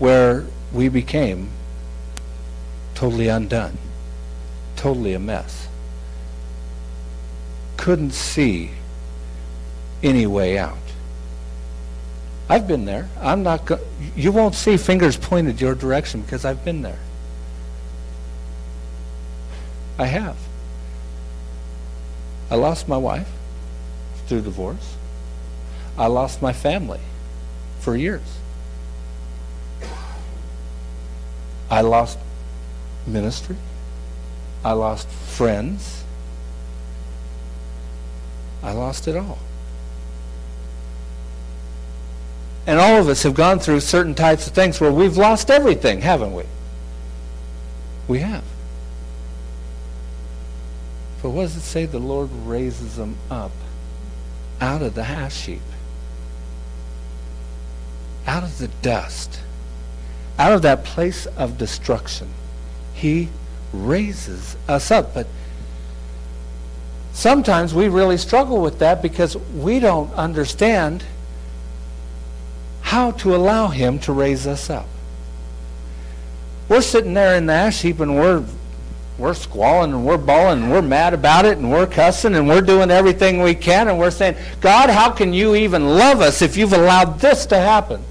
where we became totally undone, totally a mess. Couldn't see any way out. I've been there. You won't see fingers pointed your direction because I've been there. I have. I lost my wife through divorce. I lost my family for years. I lost ministry. I lost friends. I lost it all. And all of us have gone through certain types of things where we've lost everything, haven't we? We have. But what does it say? The Lord raises them up out of the ash heap, out of the dust, out of that place of destruction. He raises us up. But sometimes we really struggle with that because we don't understand how to allow him to raise us up. We're sitting there in the ash heap and we're squalling and we're bawling and we're mad about it and we're cussing and we're doing everything we can and we're saying, God, how can you even love us if you've allowed this to happen?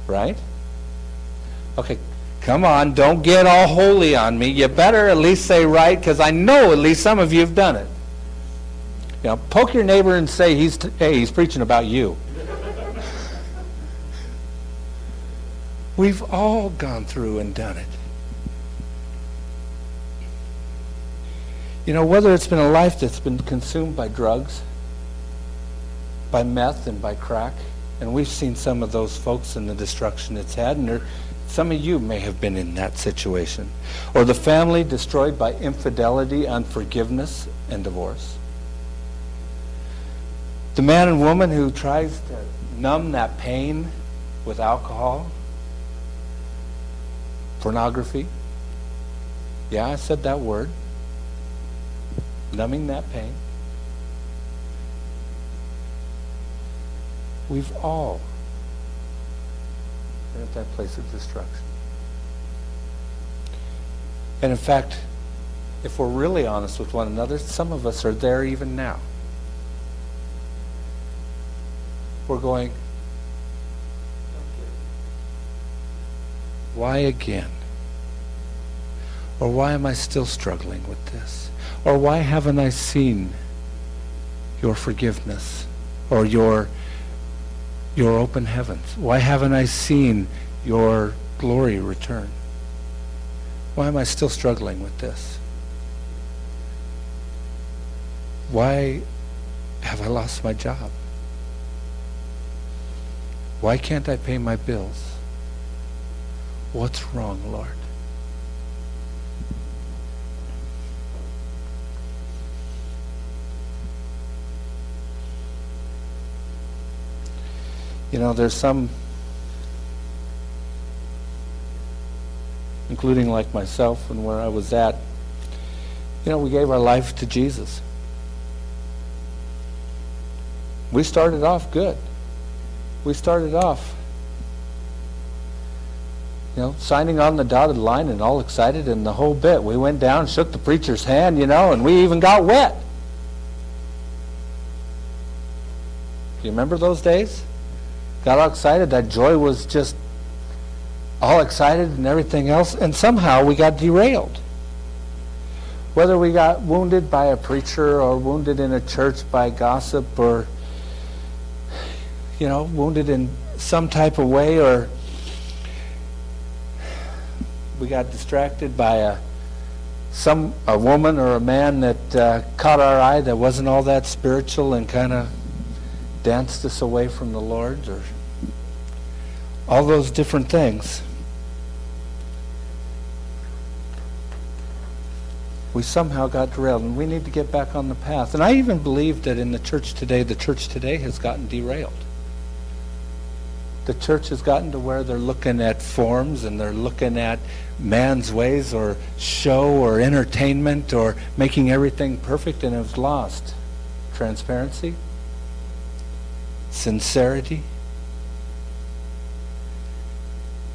Right? Okay, come on, don't get all holy on me. You better at least say right, because I know at least some of you have done it. You know, poke your neighbor and say, hey, he's preaching about you. We've all gone through and done it. You know, whether it's been a life that's been consumed by drugs, by meth, and by crack, and we've seen some of those folks and the destruction it's had, and some of you may have been in that situation. Or the family destroyed by infidelity, unforgiveness, and divorce. The man and woman who tries to numb that pain with alcohol, pornography. Yeah, I said that word. Numbing that pain. We've all been at that place of destruction. And in fact, if we're really honest with one another, some of us are there even now. We're going, why again? Or why am I still struggling with this? Or why haven't I seen your forgiveness or your open heavens? Why haven't I seen your glory return? Why am I still struggling with this? Why have I lost my job? Why can't I pay my bills? What's wrong, Lord? You know, there's some, including like myself and where I was at, you know, we gave our life to Jesus. We started off good. We started off, you know, signing on the dotted line and all excited and the whole bit. We went down, shook the preacher's hand, you know, and we even got wet. Do you remember those days? Got all excited. That joy was just all excited and everything else. And somehow we got derailed. Whether we got wounded by a preacher or wounded in a church by gossip or, you know, wounded in some type of way, or we got distracted by a woman or a man that caught our eye that wasn't all that spiritual and kind of danced us away from the Lord, or all those different things. We somehow got derailed, and we need to get back on the path. And I even believe that in the church today has gotten derailed. The church has gotten to where they're looking at forms and they're looking at man's ways or show or entertainment or making everything perfect, and have lost transparency, sincerity.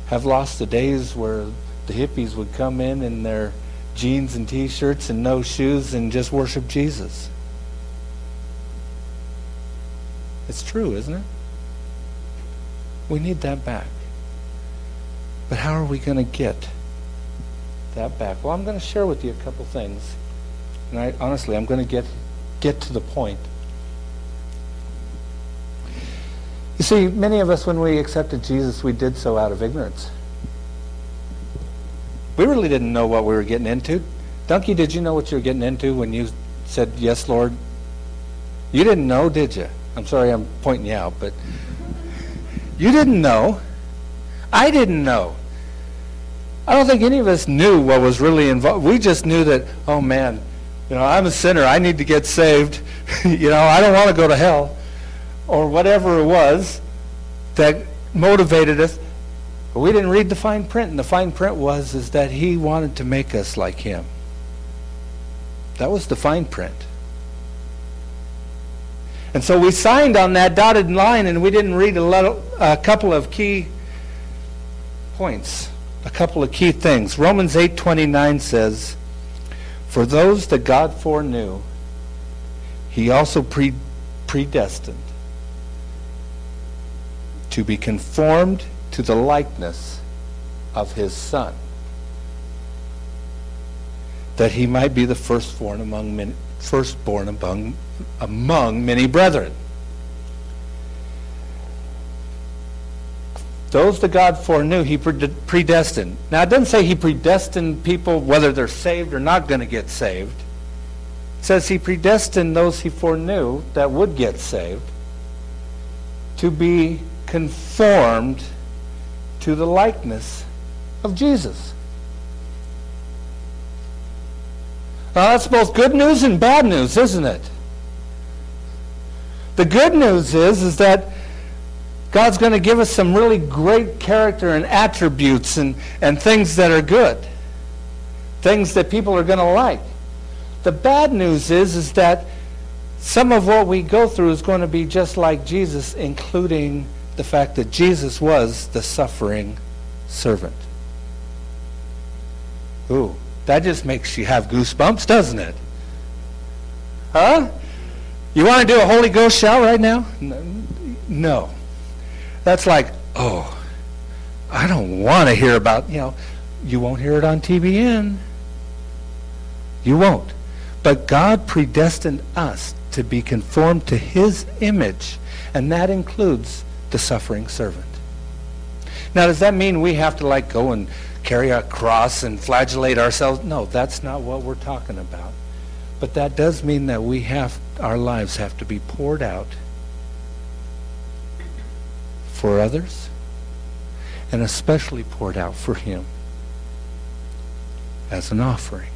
have lost the days where the hippies would come in their jeans and t-shirts and no shoes and just worship Jesus. It's true, isn't it? We need that back. But how are we going to get that back? Well, I'm going to share with you a couple things. And I'm going to get to the point. You see, many of us, when we accepted Jesus, we did so out of ignorance. We really didn't know what we were getting into. Donkey, did you know what you were getting into when you said, yes, Lord? You didn't know, did you? I'm sorry I'm pointing you out, but you didn't know. I didn't know. I don't think any of us knew what was really involved. We just knew that, oh man, I'm a sinner. I need to get saved. I don't want to go to hell. Or whatever it was that motivated us. But we didn't read the fine print, and the fine print is that he wanted to make us like him. That was the fine print. And so we signed on that dotted line, and we didn't read a couple of key points, a couple of key things. Romans 8:29 says, "For those that God foreknew, he also predestined to be conformed to the likeness of his Son, that he might be the firstborn among many brethren." Those that God foreknew, he predestined. Now, it doesn't say he predestined people, whether they're saved or not going to get saved. It says he predestined those he foreknew that would get saved to be conformed to the likeness of Jesus. Now, that's both good news and bad news, isn't it? The good news is that God's going to give us some really great character and attributes and things that are good. Things that people are going to like. The bad news is that some of what we go through is going to be just like Jesus, including the fact that Jesus was the suffering servant. Ooh, that just makes you have goosebumps, doesn't it? Huh? You want to do a Holy Ghost shout right now? No. That's like, oh, I don't want to hear about, you won't hear it on TBN. You won't. But God predestined us to be conformed to his image, and that includes the suffering servant. Now, does that mean we have to go and carry a cross and flagellate ourselves? No, that's not what we're talking about. But that does mean that our lives have to be poured out for others, and especially poured out for him as an offering.